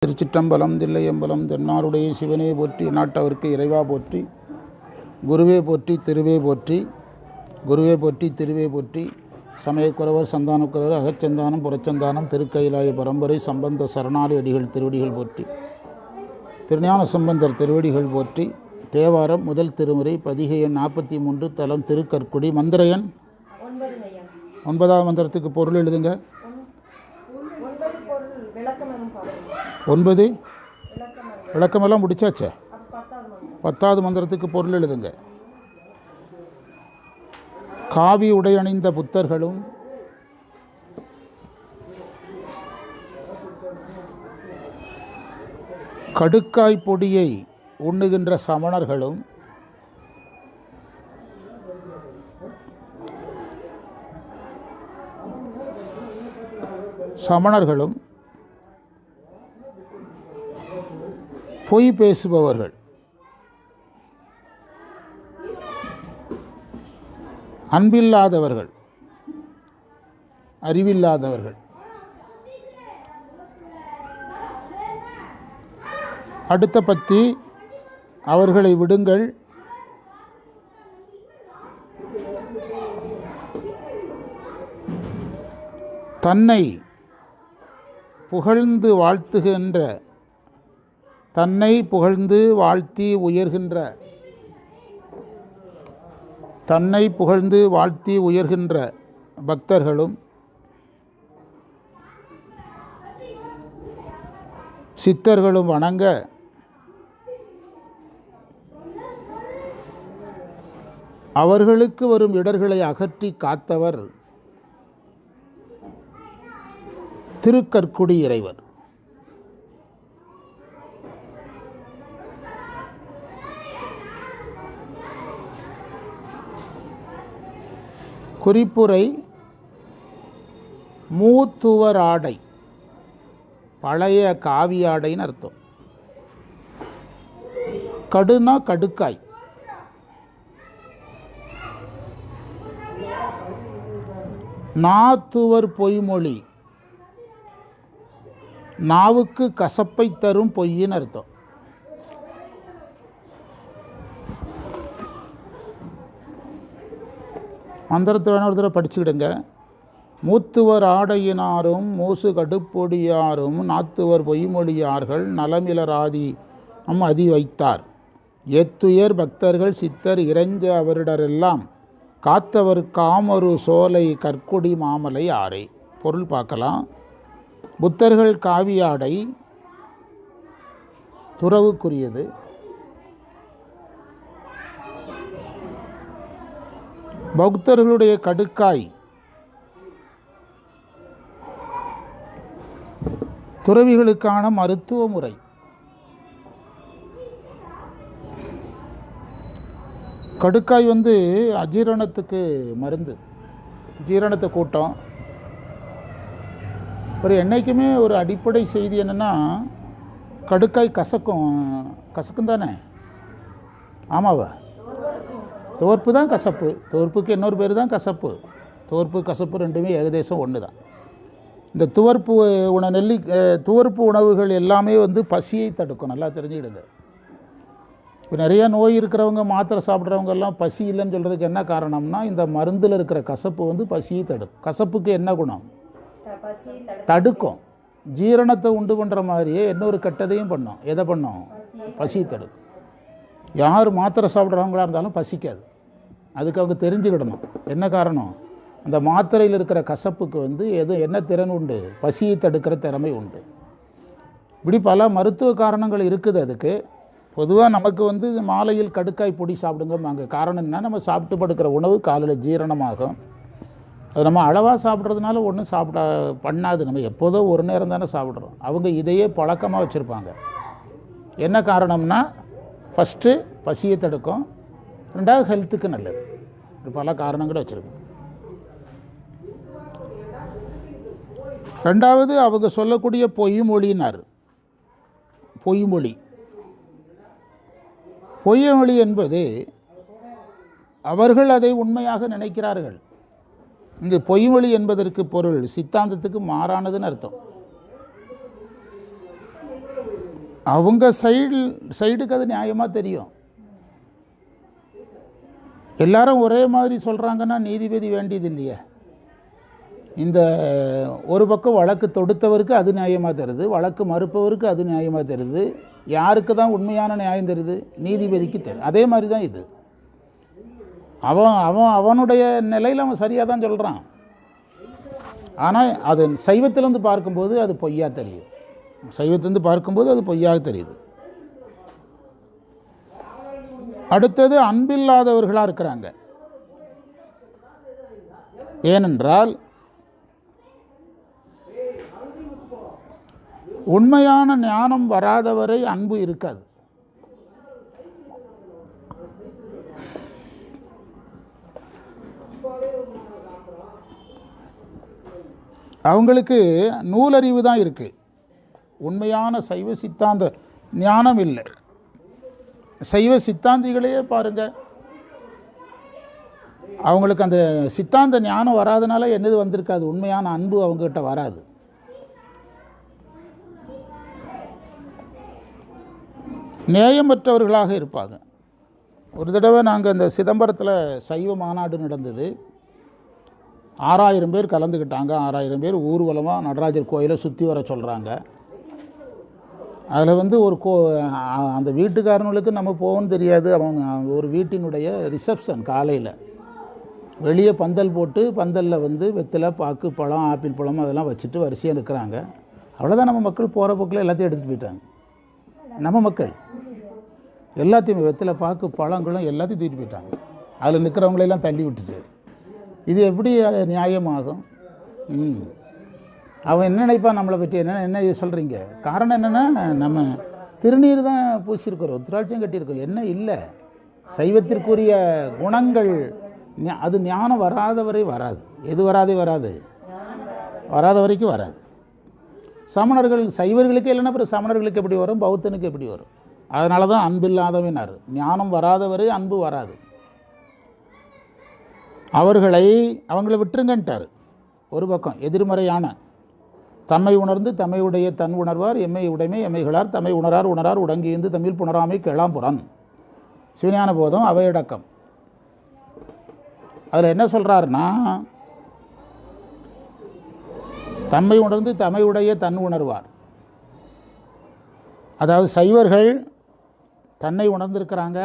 திருச்சிற்றம்பலம் தில்லையம்பலம் தென்னாருடைய சிவனே போற்றி நாட்டவர்க்கு இறைவா போற்றி குருவே போற்றி திருவே போற்றி குருவே போற்றி திருவே போற்றி சமயக்குறவர் சந்தானக்குறவர் அகச்சந்தானம் புறச்சந்தானம் திருக்கைலாய பரம்பரை சம்பந்த சரணாலி அடிகள் திருவடிகள் போற்றி திருஞான சம்பந்தர் திருவடிகள் போற்றி தேவாரம் முதல் திருமுறை பதிகை எண் 43 தலம் திருக்கற்குடி மந்திர எண் 9ஆம் மந்திரத்துக்கு பொருள் எழுதுங்க. 9 விளக்கமெல்லாம் முடிச்சாச்சே. 10வது மந்திரத்துக்கு பொருள் எழுதுங்க. காவி உடையணிந்த புத்தர்களும் கடுக்காய் பொடியை உண்ணுகின்ற சமணர்களும் பொய் பேசுபவர்கள், அன்பில்லாதவர்கள், அறிவில்லாதவர்கள், அடுத்த பத்தி அவர்களை விடுங்கள். தன்னை புகழ்ந்து வாழ்த்துகின்ற, தன்னை புகழ்ந்து வாழ்த்தி உயர்கின்ற, தன்னை புகழ்ந்து வாழ்த்தி உயர்கின்ற பக்தர்களும் சித்தர்களும் வணங்க அவர்களுக்கு வரும் இடர்களை அகற்றி காத்தவர் திருக்கற்குடி இறைவர். குறிப்புரை: மூத்துவர் ஆடை, பழைய காவியாடைன்னு அர்த்தம். கடுனா கடுக்காய், நாத்துவர் பொய்மொழி, நாவுக்கு கசப்பை தரும் பொய்ன்னு அர்த்தம். மந்திரத்தை வேணா ஒரு தடவை படிச்சுக்கிடுங்க. மூத்துவர் ஆடையினாரும் மூசு கடுப்பொடியாரும் நாத்துவர் பொய்மொழியார்கள் நலமிலராதி அதி வைத்தார் எத்துயர் பக்தர்கள் சித்தர் இறைஞ்ச அவரிடரெல்லாம் காத்தவர் காமரு சோலை கற்குடி மாமலை ஆரை. பொருள் பார்க்கலாம். புத்தர்கள் காவியாடை துறவுக்குரியது. பௌத்தர்களுடைய கடுக்காய் துறவிகளுக்கான மருத்துவ முறை. கடுக்காய் அஜீரணத்துக்கு மருந்து, ஜீரணத்தை கூட்டம். ஒரு என்னைக்குமே ஒரு அடிப்படை செய்தி என்னென்னா, கடுக்காய் கசக்கும் தானே? ஆமாவா? துவர்ப்பு தான் கசப்பு. துவர்ப்புக்கு இன்னொரு பேர் தான் கசப்பு. துவர்ப்பு கசப்பு ரெண்டுமே ஏகதேசம் ஒன்று தான். இந்த துவர்ப்பு உணவுகள் எல்லாமே பசியை தடுக்கும். நல்லா தெரிஞ்சுக்கிடுது. இப்போ நிறையா நோய் இருக்கிறவங்க மாத்திரை சாப்பிட்றவங்கெல்லாம் பசி இல்லைன்னு சொல்கிறதுக்கு என்ன காரணம்னா, இந்த மருந்தில் இருக்கிற கசப்பு பசியை தடுக்கும். கசப்புக்கு என்ன குணம்? தடுக்கும். ஜீரணத்தை உண்டு பண்ணுற மாதிரியே இன்னொரு கெட்டதையும் பண்ணும். எதை பண்ணும்? பசி தடுக்கும். யார் மாத்திரை சாப்பிட்றவங்களா இருந்தாலும் பசிக்காது. அதுக்கு அவங்க தெரிஞ்சுக்கிடணும் என்ன காரணம். அந்த மாத்திரையில் இருக்கிற கசப்புக்கு என்ன திறன் உண்டு? பசியை தடுக்கிற திறமை உண்டு. இப்படி பல மருத்துவ காரணங்கள் இருக்குது அதுக்கு. பொதுவாக நமக்கு மாலையில் கடுக்காய் பொடி சாப்பிடுங்க. காரணம் என்ன? நம்ம சாப்பிட்டு படுக்கிற உணவு காலையில் ஜீரணமாகும். அது நம்ம அளவாக சாப்பிட்றதுனால ஒன்றும் பண்ணாது. நம்ம எப்போதோ ஒரு நேரம் தானே சாப்பிட்றோம். அவங்க இதையே பழக்கமாக வச்சுருப்பாங்க. என்ன காரணம்னா, ஃபஸ்ட்டு பசியை தடுக்கும், 2வது ஹெல்த்துக்கு நல்லது. பல காரணங்களும் வச்சுருக்கோம். 2வது அவங்க சொல்லக்கூடிய பொய்மொழினார். பொய்மொழி என்பது அவர்கள் அதை உண்மையாக நினைக்கிறார்கள். இங்கு பொய்மொழி என்பதற்கு பொருள் சித்தாந்தத்துக்கு மாறானதுன்னு அர்த்தம். அவங்க சைடுக்கு அது நியாயமாக தெரியும். எல்லாரும் ஒரே மாதிரி சொல்கிறாங்கன்னா நீதிபதி வேண்டியது இல்லையே. இந்த ஒரு பக்கம் வழக்கு தொடுத்தவருக்கு அது நியாயமாக தருது, வழக்கு மறுப்பவருக்கு அது நியாயமாக தருது. யாருக்கு தான் உண்மையான நியாயம் தருது? நீதிபதிக்கு தருது. அதே மாதிரி தான் இது. அவனுடைய நிலையில் அவன் சரியாக தான் சொல்கிறான். ஆனால் அது சைவத்திலேருந்து பார்க்கும்போது அது பொய்யா தெரியுது. சைவத்திலேருந்து பார்க்கும்போது அது பொய்யாக தெரியுது. அடுத்தது அன்பில்லாதவர்களாக இருக்கிறாங்க. ஏனென்றால் உண்மையான ஞானம் வராதவரை அன்பு இருக்காது. அவங்களுக்கு நூலறிவு தான் இருக்குது, உண்மையான சைவ சித்தாந்த ஞானம் இல்லை. சைவ சித்தாந்திகளையே பாருங்கள், அவங்களுக்கு அந்த சித்தாந்த ஞானம் வராதனால என்னது வந்திருக்காது, உண்மையான அன்பு அவங்ககிட்ட வராது. நேயமற்றவர்களாக இருப்பாங்க. ஒரு தடவை நாங்கள் இந்த சிதம்பரத்தில் சைவ மாநாடு நடந்தது. 6000 பேர் கலந்துக்கிட்டாங்க. 6000 பேர் ஊர்வலமாக நடராஜர் கோயிலை சுற்றி வர சொல்கிறாங்க. அதில் ஒரு அந்த வீட்டுக்காரனுக்கு நம்ம போகணும்னு தெரியாது. அவங்க ஒரு வீட்டினுடைய ரிசப்ஷன் காலையில் வெளியே பந்தல் போட்டு, பந்தலில் வெத்தலை, பாக்கு, பழம், ஆப்பிள் பழம் அதெல்லாம் வச்சுட்டு வரிசையாக நிற்கிறாங்க. அவ்வளோதான். நம்ம மக்கள் போகிற போக்கில் எல்லாத்தையும் எடுத்துகிட்டு போயிட்டாங்க. நம்ம மக்கள் எல்லாத்தையும் வெத்தலை, பாக்கு, பழங்களும் எல்லாத்தையும் தூக்கிட்டு போயிட்டாங்க. அதில் நிற்கிறவங்களெல்லாம் தள்ளி விட்டுட்டு இது எப்படி நியாயமாகும்? அவன் என்ன நினைப்பான் நம்மளை பற்றி? என்ன சொல்கிறீங்க? காரணம் என்னென்னா, நம்ம திருநீர் தான் பூசியிருக்கிறோம், திராட்சையும் கட்டியிருக்கோம். என்ன இல்லை, சைவத்திற்குரிய குணங்கள் அது ஞானம் வராதவரை வராது. எது வராத வரைக்கும் வராது. சமணர்கள் சைவர்களுக்கு இல்லைன்னா அப்புறம் சமணர்களுக்கு எப்படி வரும், பௌத்தனுக்கு எப்படி வரும்? அதனால தான் அன்பில்லாதவனார். ஞானம் வராதவரை அன்பு வராது. அவங்கள விட்டுருங்கன்ட்டார். ஒரு பக்கம் எதிர்மறையான தம்மை உணர்ந்து தம்மையுடைய தன் உணர்வார், எம்மை உடைமை எம்மைகளார், தம்மை உணரார் உடங்கியிருந்து தமிழ் புணராமை கிளாம்புறன், சிவஞான போதம் அவையடக்கம். அதில் என்ன சொல்கிறாருன்னா, தம்மை உணர்ந்து தம்மையுடைய தன் உணர்வார். அதாவது சைவர்கள் தன்னை உணர்ந்திருக்கிறாங்க,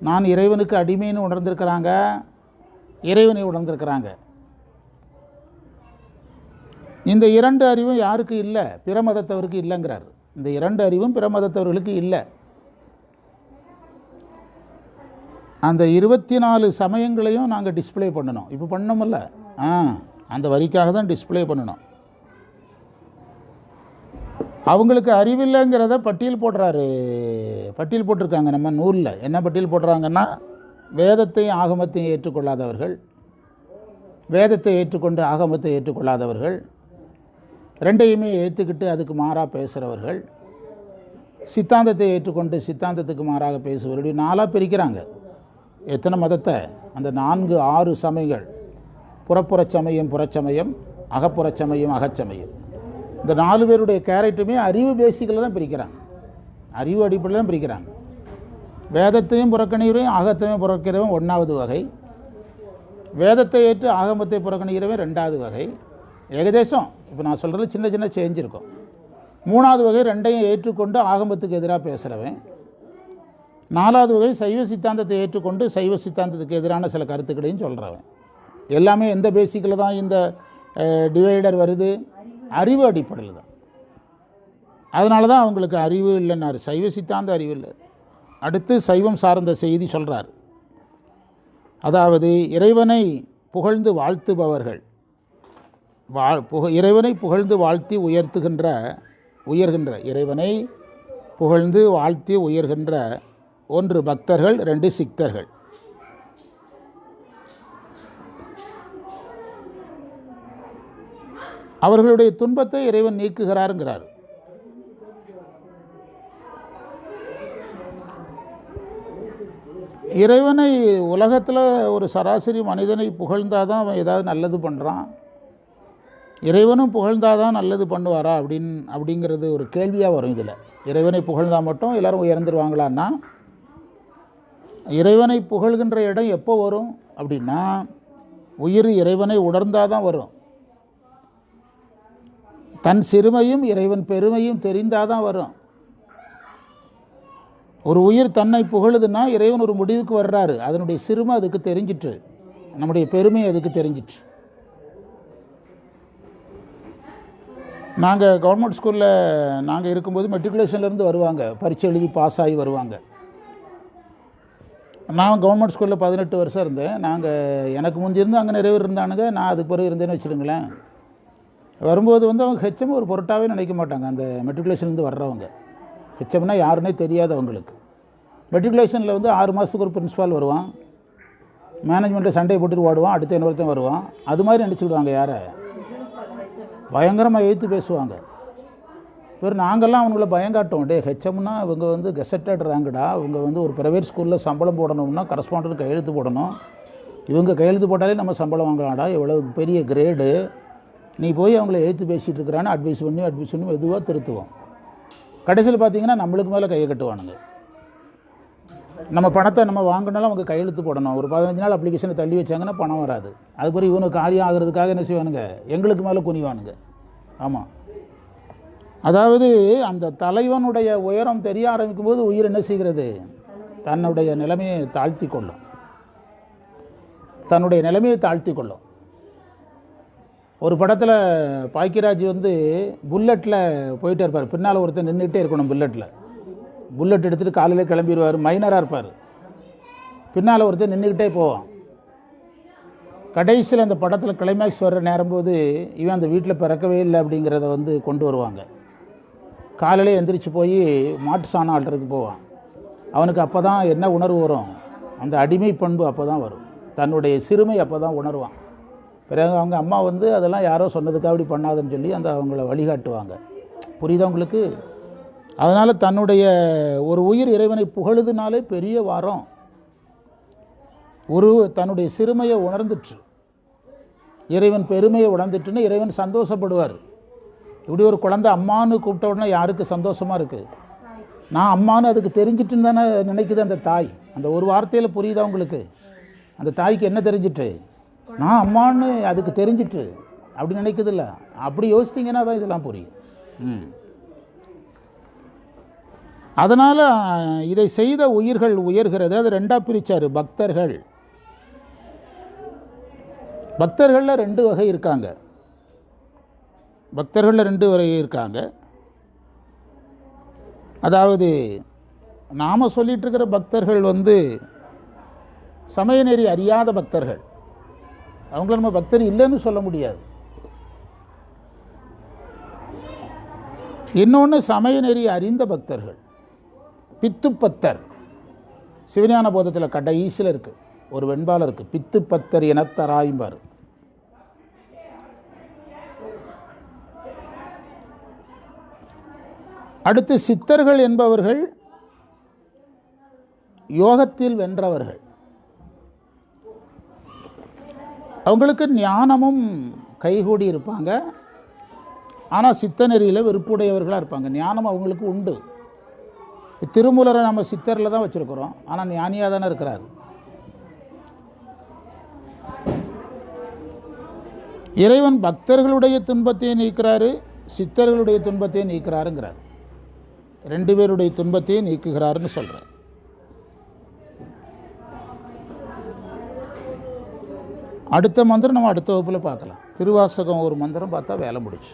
நான் இறைவனுக்கு அடிமைன்னு உணர்ந்திருக்கிறாங்க, இறைவனை உணர்ந்திருக்கிறாங்க. இந்த 2 அறிவும் யாருக்கு இல்லை? பிற மதத்தவருக்கு இல்லைங்கிறார். இந்த 2 அறிவும் பிற மதத்தவர்களுக்கு இல்லை. அந்த 24 சமயங்களையும் நாங்கள் டிஸ்பிளே பண்ணணும். இப்போ பண்ணோம்ல, அந்த வரிக்காக தான் டிஸ்பிளே பண்ணணும். அவங்களுக்கு அறிவில்லைங்கிறத பட்டியல் போட்டிருக்காங்க நம்ம நூலில். என்ன பட்டியல் போடுறாங்கன்னா, வேதத்தையும் ஆகமத்தையும் ஏற்றுக்கொள்ளாதவர்கள், வேதத்தை ஏற்றுக்கொண்டு ஆகமத்தை ஏற்றுக்கொள்ளாதவர்கள், ரெண்டையுமே ஏற்றுக்கிட்டு அதுக்கு மாறாக பேசுகிறவர்கள், சித்தாந்தத்தை ஏற்றுக்கொண்டு சித்தாந்தத்துக்கு மாறாக பேசுபவர்கள், 4ஆக பிரிக்கிறாங்க. எத்தனை மதத்தை? அந்த 4-6 சமயங்கள். புறப்புறச் சமயம் புறச்சமயம், அகப்புறச் சமயம் அகச்சமயம். இந்த 4 பேருடைய கேரக்டருமே அறிவு பேசிக்கில் தான் பிரிக்கிறாங்க, அறிவு அடிப்படையில் தான் பிரிக்கிறாங்க. வேதத்தையும் புறக்கணிக்கிறவன் ஆகத்தையும் புறக்கிறவன் 1வது வகை, வேதத்தை ஏற்று ஆகமத்தை புறக்கணிக்கிறவன் 2வது வகை. ஏகதேசம் இப்போ நான் சொல்கிறது சின்ன சின்ன சேஞ்ச் இருக்கும். 3வது வகை 2ஐயும் ஏற்றுக்கொண்டு ஆகமத்துக்கு எதிராக பேசுகிறவன். 4வது வகை சைவ சித்தாந்தத்தை ஏற்றுக்கொண்டு சைவ சித்தாந்தத்துக்கு எதிரான சில கருத்துக்களையும் சொல்கிறவன். எல்லாமே எந்த பேசிக்கில் தான் இந்த டிவைடர் வருது? அறிவு அடிப்படையில் தான். அதனால தான் அவங்களுக்கு அறிவு இல்லைன்னாரு, சைவ சித்தாந்த அறிவு இல்லை. அடுத்து சைவம் சார்ந்த செய்தி சொல்கிறார். அதாவது இறைவனை புகழ்ந்து வாழ்த்துபவர்கள், இறைவனை புகழ்ந்து வாழ்த்தி உயர்கின்ற இறைவனை புகழ்ந்து வாழ்த்தி உயர்கின்ற 1 பக்தர்கள், 2 சித்தர்கள். அவர்களுடைய துன்பத்தை இறைவன் நீக்குகிறாருங்கிறார். இறைவனை உலகத்தில் ஒரு சராசரி மனிதனை புகழ்ந்தால் தான் அவன் ஏதாவது நல்லது பண்ணுறான். இறைவனும் புகழ்ந்தாதான் நல்லது பண்ணுவாரா அப்படிங்கிறது ஒரு கேள்வியாக வரும். இதில் இறைவனை புகழ்ந்தால் மட்டும் எல்லோரும் உயர்ந்துருவாங்களான்னா, இறைவனை புகழ்கின்ற இடம் எப்போ வரும் அப்படின்னா, உயிர் இறைவனை உணர்ந்தால் தான் வரும். தன் சிறுமையும் இறைவன் பெருமையும் தெரிந்தால் தான் வரும். ஒரு உயிர் தன்னை புகழுதுன்னா இறைவன் ஒரு முடிவுக்கு வர்றாரு, அதனுடைய சிறுமை அதுக்கு தெரிஞ்சிட்டு, நம்முடைய பெருமை அதுக்கு தெரிஞ்சிட்டு. நாங்கள் கவர்மெண்ட் ஸ்கூலில் நாங்கள் இருக்கும்போது மெட்ரிகுலேஷன்லேருந்து வருவாங்க, பரீட்சை எழுதி பாஸ் ஆகி வருவாங்க. நான் கவர்மெண்ட் ஸ்கூலில் 18 வருஷம் இருந்தேன். எனக்கு முந்திருந்து அங்கே நிறைய பேர் இருந்தானுங்க, நான் அதுக்கு பிறகு இருந்தேன்னு வச்சுருங்களேன். வரும்போது அவங்க ஹெச்எம் ஒரு பொருட்டாகவே நினைக்க மாட்டாங்க. அந்த மெட்ரிகுலேஷன்லேருந்து வர்றவங்க ஹெச்எம்னா யாருன்னே தெரியாது அவங்களுக்கு. மெட்ரிகுலேஷனில் 6 மாதத்துக்கு ஒரு பிரின்ஸிபால் வருவான், மேனேஜ்மெண்ட்டில் சண்டை போட்டுட்டு ஓடுவான், அடுத்த இன்னொருத்தன் வருவான். அது மாதிரி நினச்சிக்கிடுவாங்க. யாரை பயங்கரமாக எழுத்து பேசுவாங்க. நாங்கள்லாம் அவங்கள பயங்காட்டோம். ஹெச்எம்னா இவங்க கெசட்டட் ரேங்குடா, இவங்க ஒரு ப்ரைவேட் ஸ்கூலில் சம்பளம் போடணும்னா கரஸ்பாண்டன்ட் கையெழுத்து போடணும், இவங்க கையெழுத்து போட்டாலே நம்ம சம்பளம் வாங்கலாம்டா, எவ்வளோ பெரிய கிரேடு, நீ போய் அவங்கள எழுத்து பேசிகிட்டு இருக்கிறான்னு அட்வைஸ் பண்ணி மெதுவாக திருத்துவோம். கடைசியில் பார்த்தீங்கன்னா நம்மளுக்கு மேலே கையை கட்டுவானுங்க. நம்ம பணத்தை நம்ம வாங்கினாலும் அவங்க கையெழுத்து போடணும். ஒரு 15 நாள் அப்ளிகேஷனை தள்ளி வச்சாங்கன்னா பணம் வராது. அதுக்கு இவனுக்கு காரியம் ஆகிறதுக்காக என்ன செய்வானுங்க, எங்களுக்கு மேலே குனிவானுங்க. ஆமாம், அதாவது அந்த தலைவனுடைய உயரம் தெரிய ஆரம்பிக்கும் போது உயிர் என்ன செய்கிறது, தன்னுடைய நிலைமையை தாழ்த்தி கொள்ளும். ஒரு படத்தில் பாக்கியராஜ் புல்லட்டில் போயிட்டே இருப்பார், பின்னால் ஒருத்தர் நின்றுட்டே இருக்கணும். புல்லட் எடுத்துகிட்டு காலையில் கிளம்பிடுவார், மைனராக இருப்பார், பின்னால் ஒருத்தர் நின்றுக்கிட்டே போவான். கடைசியில் அந்த படத்தில் கிளைமேக்ஸ் வர்ற நேரம்போது இவன் அந்த வீட்டில் பிறக்கவே இல்லை அப்படிங்கிறத கொண்டு வருவாங்க. காலையில் எந்திரிச்சு போய் மாட்டு சாணம் ஆட்டுறதுக்கு போவான். அவனுக்கு அப்போ தான் என்ன உணர்வு வரும், அந்த அடிமை பண்பு அப்போ தான் வரும், தன்னுடைய சிறுமை அப்போ தான் உணர்வான். பிறகு அவங்க அம்மா அதெல்லாம் யாரோ சொன்னதுக்காக அப்படி பண்ணாதுன்னு சொல்லி அவங்கள வழிகாட்டுவாங்க. புரியுதா உங்களுக்கு? அதனால் தன்னுடைய ஒரு உயிர் இறைவனை புகழுதுனாலே பெரிய வாரம். தன்னுடைய சிறுமையை உணர்ந்துட்டு, இறைவன் பெருமையை உணர்ந்துட்டுன்னு இறைவன் சந்தோஷப்படுவார். இப்படி ஒரு குழந்தை அம்மானு கூப்பிட்ட உடனே யாருக்கு சந்தோஷமாக இருக்குது? நான் அம்மானு அதுக்கு தெரிஞ்சிட்டுன்னு தானே நினைக்குது அந்த தாய். அந்த ஒரு வார்த்தையில் புரியுதா உங்களுக்கு? அந்த தாய்க்கு என்ன தெரிஞ்சிட்டு, நான் அம்மானு அதுக்கு தெரிஞ்சிட்டு அப்படி நினைக்குதில்ல. அப்படி யோசித்தீங்கன்னா தான் இதெல்லாம் புரியும். அதனால் இதை செய்த உயிர்கள் உயர்கிறது. அது ரெண்டாக பிரித்தார். பக்தர்களில் 2 வகை இருக்காங்க. அதாவது நாம் சொல்லிகிட்டு இருக்கிற பக்தர்கள் சமய நெறி அறியாத பக்தர்கள். அவங்கள நம்ம பக்தர் இல்லைன்னு சொல்ல முடியாது. இன்னொன்று சமய நெறி அறிந்த பக்தர்கள். பித்துப்பத்தர் சிவஞான போதத்தில் கடைசியில் இருக்குது, ஒரு வெண்பால் இருக்குது, பித்துப்பத்தர் எனத்தராய்பார். அடுத்து சித்தர்கள் என்பவர்கள் யோகத்தில் வென்றவர்கள். அவங்களுக்கு ஞானமும் கைகூடி இருப்பாங்க, ஆனால் சித்த நெறியில் வெறுப்புடையவர்களாக இருப்பாங்க. ஞானம் அவங்களுக்கு உண்டு. திருமூலரை நம்ம சித்தரில் தான் வச்சுருக்கிறோம், ஆனால் ஞானியாக தானே இருக்கிறார். இறைவன் பக்தர்களுடைய துன்பத்தை நீக்கிறாரு, சித்தர்களுடைய துன்பத்தை நீக்கிறாருங்கிறார். 2 பேருடைய துன்பத்தையும் நீக்குகிறாருன்னு சொல்கிறார். அடுத்த மந்திரம் நம்ம அடுத்த வகுப்பில் பார்க்கலாம். திருவாசகம் ஒரு மந்திரம் பார்த்தா வேலை முடிச்சு.